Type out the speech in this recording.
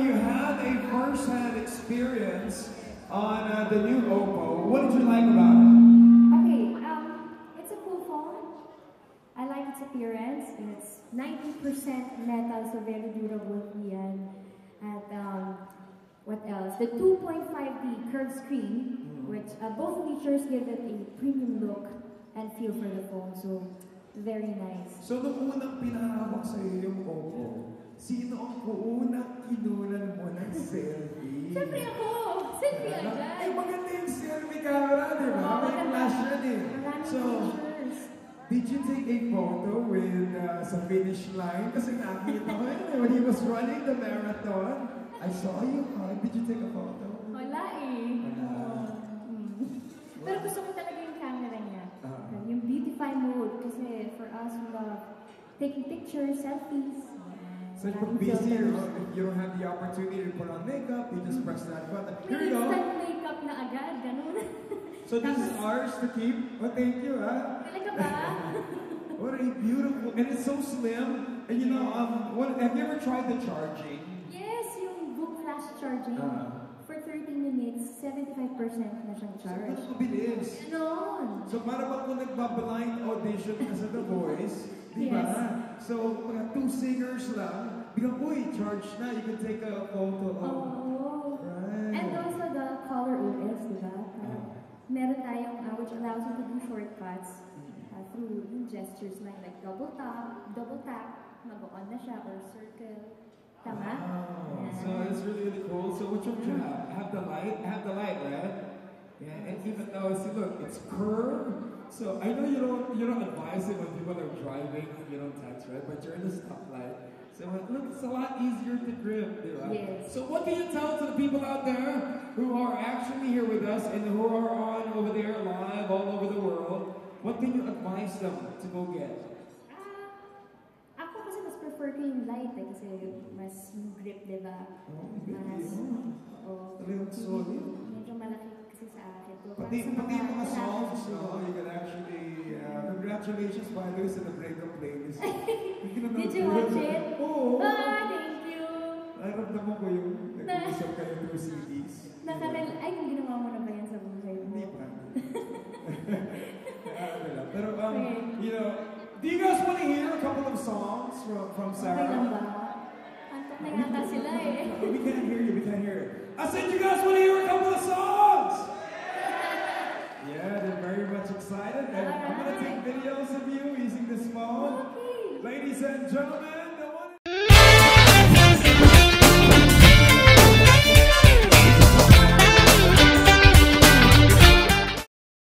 you had a first-hand experience on the new Oppo. What did you like about it? Okay, it's a cool phone. I like its appearance. It's 90% metal, so very durable yan. And what else? The 2.5D curved screen, which both features give it a premium look and feel for the phone. So very nice. So nung unang pinahawak sa iyo yung Oppo, sino ang unang kinunan mo ng selfie? Siyempre ako! Selfie agad! Eh, maganda yung selfie camera, di ba? May flash yan eh. So, did you take a photo with sa finish line? Kasi nakita ko yun when he was running the marathon. I saw you. Did you take a photo? Wala eh. Pero gusto ko talaga yung camera niya. Yung beautify mode. Kasi for us, we love taking pictures, selfies. So if you're busy, if you don't have the opportunity to put on makeup, you just press that button. Here you go. Instant makeup na agad, ganun. So this is ours to keep. Oh, thank you, huh? Talaga ba? What a beautiful, and it's so slim. And you know, have you ever tried the charging? Yes, yung book flash charging. For 30 minutes, 75% na siyang charge. So, mabilis. Ganon. So para bang kung nagbablind audition ka sa The Voice, di ba? Yes. So, mga 2 singers lang, biglang, uy, charge na, you can take a photo of. Oh. Right. And also the color OS, di ba? Meron tayong, which allows you to do shortcuts through gestures like double tap, mag-on na siya, or circle. Tama? Wow. Yeah. So it's really, really cool. So which one do you have? Have the light, right? Yeah, and even though, see, look, it's curved. So I know you don't advise it when people are driving, you don't touch, right? But you're in the stoplight. So look, it's a lot easier to grip, right? Yes. So what do you tell to the people out there who are actually here with us and who are on over there live all over the world? What can you advise them to go get? Ako kasi mas prefer ko yung light kasi mas yung grip, di ba? Mas, talagang solid. Medyo malaki kasi sa akin. Pati mga songs, you can actually, congratulations by the way sa the-breakup playlist. Did you watch it? Oo. Thank you! Naramdaman ko yung nag-uusap kayo through CDs. Ay, kung ginawa mo na ba yan sa buhay mo? Hindi pa. Pero, you know, do you guys want to hear a couple of songs from Sarah? Okay lang ba? Antok na yata sila eh. We can't hear you, we can't hear it. I said you guys want to hear a couple of songs! Yeah, they're very much excited. And I'm going to take videos of you using this phone. Okay. Ladies and gentlemen,